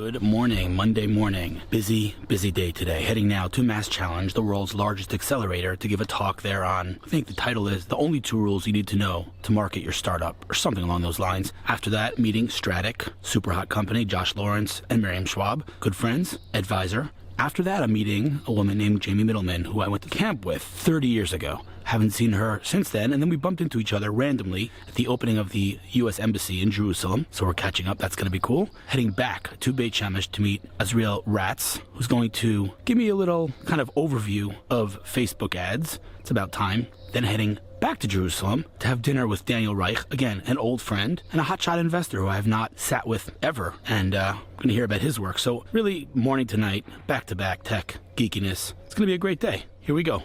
Good morning, Monday morning. Busy day today. Heading now to MassChallenge, the world's largest accelerator, to give a talk there on, I think the title is, the only 2 rules you need to know to market your startup, or something along those lines. After that, meeting Stratic, super hot company, Josh Lawrence and Miriam Schwab, good friends, advisor. After that, I'm meeting a woman named Jamie Middleman, who I went to camp with 30 years ago. Haven't seen her since then, and then we bumped into each other randomly at the opening of the U.S. Embassy in Jerusalem, so we're catching up. That's going to be cool. Heading back to Beit Shemesh to meet Ratz, who's going to give me a little kind of overview of Facebook ads. It's about time. Then heading back to Jerusalem to have dinner with Daniel Reich, again, an old friend and a hotshot investor who I have not sat with ever, and I'm going to hear about his work. So really, morning to night, back-to-back tech geekiness. It's going to be a great day. Here we go.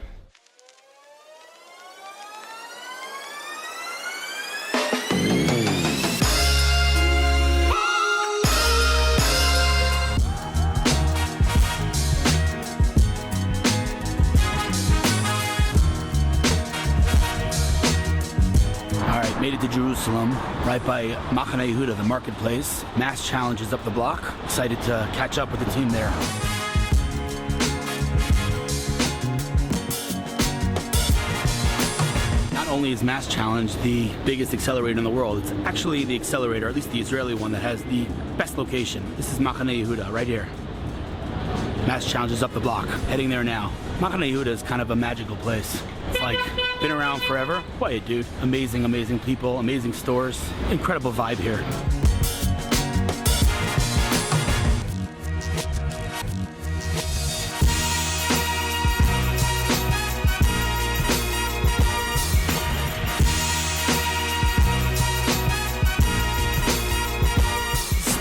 Made it to Jerusalem, right by Machane Yehuda, the marketplace. MassChallenge is up the block. Excited to catch up with the team there. Not only is MassChallenge the biggest accelerator in the world, it's actually the accelerator, at least the Israeli one, that has the best location. This is Machane Yehuda, right here. MassChallenge is up the block. Heading there now. Machane Yehuda is kind of a magical place. It's like, been around forever. Quiet, dude. Amazing people, amazing stores. Incredible vibe here.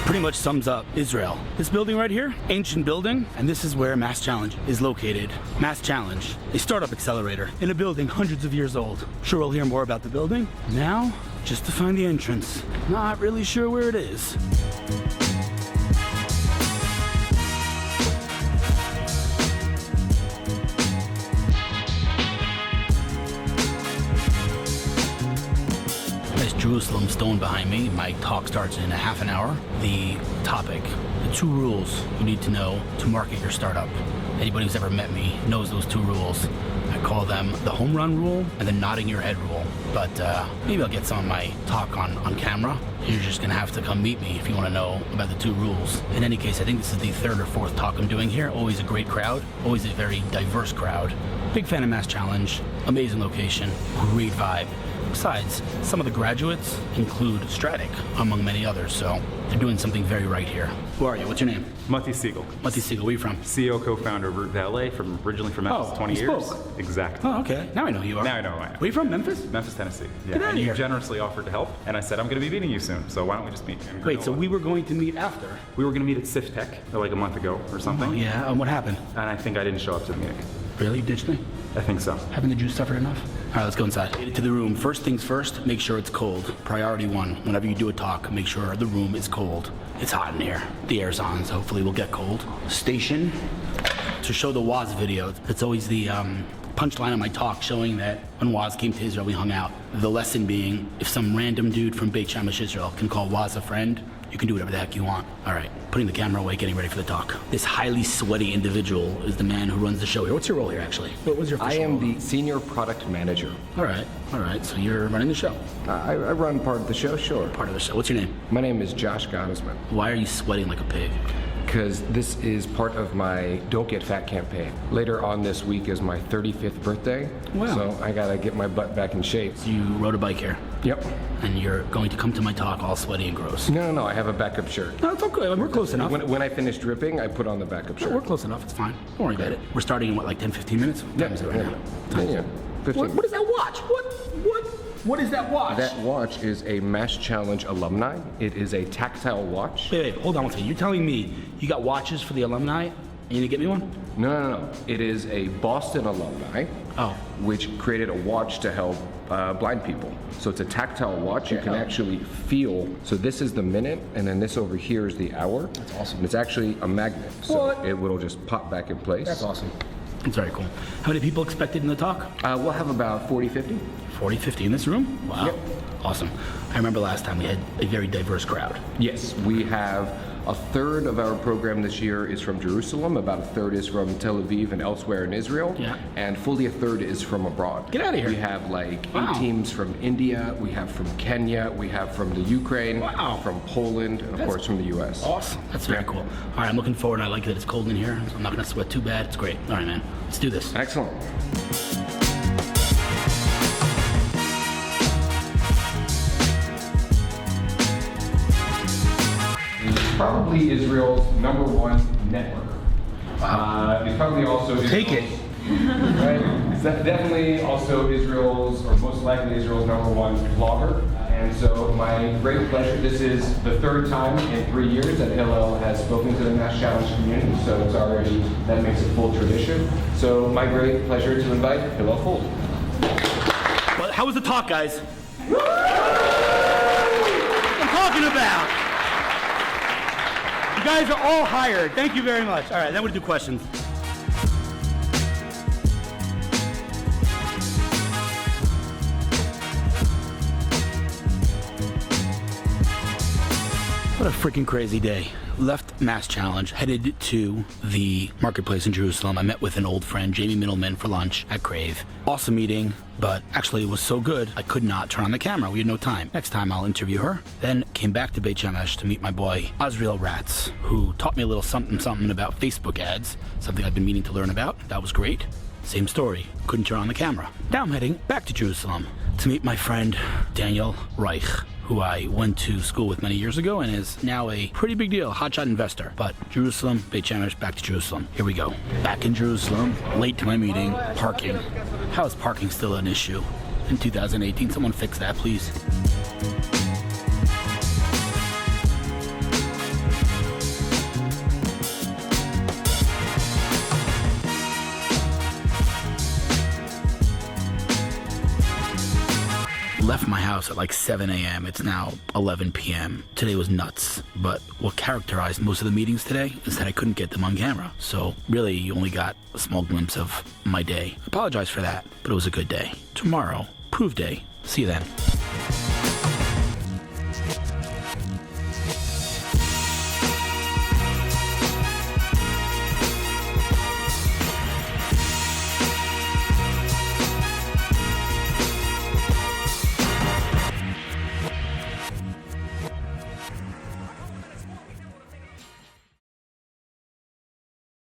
Pretty much sums up Israel. This building right here, ancient building, and this is where MassChallenge is located. MassChallenge, a startup accelerator in a building hundreds of years old. Sure, we'll hear more about the building. Now, just to find the entrance. Not really sure where it is. Jerusalem stone behind me. My talk starts in a half an hour. The topic, the 2 rules you need to know to market your startup. Anybody who's ever met me knows those 2 rules. I call them the home run rule and the nodding your head rule. But maybe I'll get some of my talk on camera. You're just gonna have to come meet me if you wanna know about the 2 rules. In any case, I think this is the 3rd or 4th talk I'm doing here. Always a great crowd, always a very diverse crowd. Big fan of MassChallenge, amazing location, great vibe. Besides, some of the graduates include Stratic, among many others, so they're doing something very right here. Who are you? What's your name? Matti Siegel. Matti Siegel, where are you from? CEO, co-founder of Root Valet, originally from Memphis, 20 years. Spoke. Exactly. Oh, okay. Now I know who you are. Now I know who I am. Where are you from? Memphis? Memphis, Tennessee. Yeah. Get out of You here. generously offered to help, and I said, I'm going to be meeting you soon, so why don't we just meet? Wait, so we were going to meet after? We were going to meet at SIF Tech like a month ago or something. Oh, yeah. What happened? And I think I didn't show up to the meeting. Really? You ditched me? I think so. Haven't the Jews suffered enough? All right, let's go inside. Get to the room. First things first, make sure it's cold. Priority 1, whenever you do a talk, make sure the room is cold. It's hot in here. The air's on, so hopefully we'll get cold. Station, to show the Waz video. It's always the punchline of my talk, showing that when Waz came to Israel, we hung out. The lesson being, if some random dude from Beit Shemesh, Israel, can call Waz a friend, you can do whatever the heck you want. All right, putting the camera away, getting ready for the talk. This highly sweaty individual is the man who runs the show here. What's your role here, actually? What was your official I am role? the senior product manager. All right, so you're running the show. I run part of the show, sure. Part of the show. What's your name? My name is Josh Gottesman, Why are you sweating like a pig? because this is part of my Don't Get Fat campaign. Later on this week is my 35th birthday, Wow. so I gotta get my butt back in shape. So you rode a bike here, Yep. and you're going to come to my talk all sweaty and gross. No, I have a backup shirt. No, it's okay. We're close enough. When I finish dripping, I put on the backup shirt. We're close enough. It's fine. Don't worry about it. We're starting in, what, like 10, 15 minutes? What time is it right now? Yeah. 15. What is that watch? What is that watch? That watch is a MassChallenge alumni. It is a tactile watch. Wait, hold on one second. You're telling me you got watches for the alumni and you didn't get me one? No. It is a Boston alumni, Oh. which created a watch to help blind people. So it's a tactile watch. You can actually feel. So this is the minute, and then this over here is the hour. That's awesome. And it's actually a magnet, so What? it will just pop back in place. That's awesome. It's very cool. How many people expected in the talk? We'll have about 40, 50. 40, 50 in this room? Wow. Yep. Awesome. I remember last time we had a very diverse crowd. Yes, we have A third of our program this year is from Jerusalem, about a third is from Tel Aviv and elsewhere in Israel, and fully a third is from abroad. Get out of here. We have like 8 teams from India, we have from Kenya, we have from the Ukraine, from Poland, and of course from the US. Awesome. That's very cool. All right, I'm looking forward. I like that it's cold in here, so I'm not going to sweat too bad. It's great. All right, man. Let's do this. Excellent. Probably Israel's #1 networker. He's probably also Take it. Right? He's definitely also Israel's, or most likely Israel's #1 vlogger. And so my great pleasure, this is the third time in 3 years that Hillel has spoken to the MassChallenge community, so it's already, that makes it full tradition. So my great pleasure to invite Hillel Fuld. Well, how was the talk, guys? What I'm talking about. You guys are all hired. Thank you very much. All right, then we'll do questions. What a freaking crazy day. Left MassChallenge, headed to the marketplace in Jerusalem. I met with an old friend, Jamie Middleman, for lunch at Crave. Awesome meeting, but actually it was so good, I could not turn on the camera. We had no time. Next time I'll interview her. Then came back to Beit Shemesh to meet my boy, Ratz, who taught me a little something about Facebook ads, something I've been meaning to learn about. That was great. Same story, couldn't turn on the camera. Now I'm heading back to Jerusalem to meet my friend, Daniel Reich, who I went to school with many years ago and is now a pretty big deal, hotshot investor. But Jerusalem, Beit Shemesh, back to Jerusalem. Here we go. Back in Jerusalem, late to my meeting, parking. How is parking still an issue in 2018? Someone fix that, please. Left my house at like 7 a.m. It's now 11 p.m. Today was nuts, but what characterized most of the meetings today is that I couldn't get them on camera. So really, you only got a small glimpse of my day. I apologize for that, but it was a good day. Tomorrow, proof day. See you then.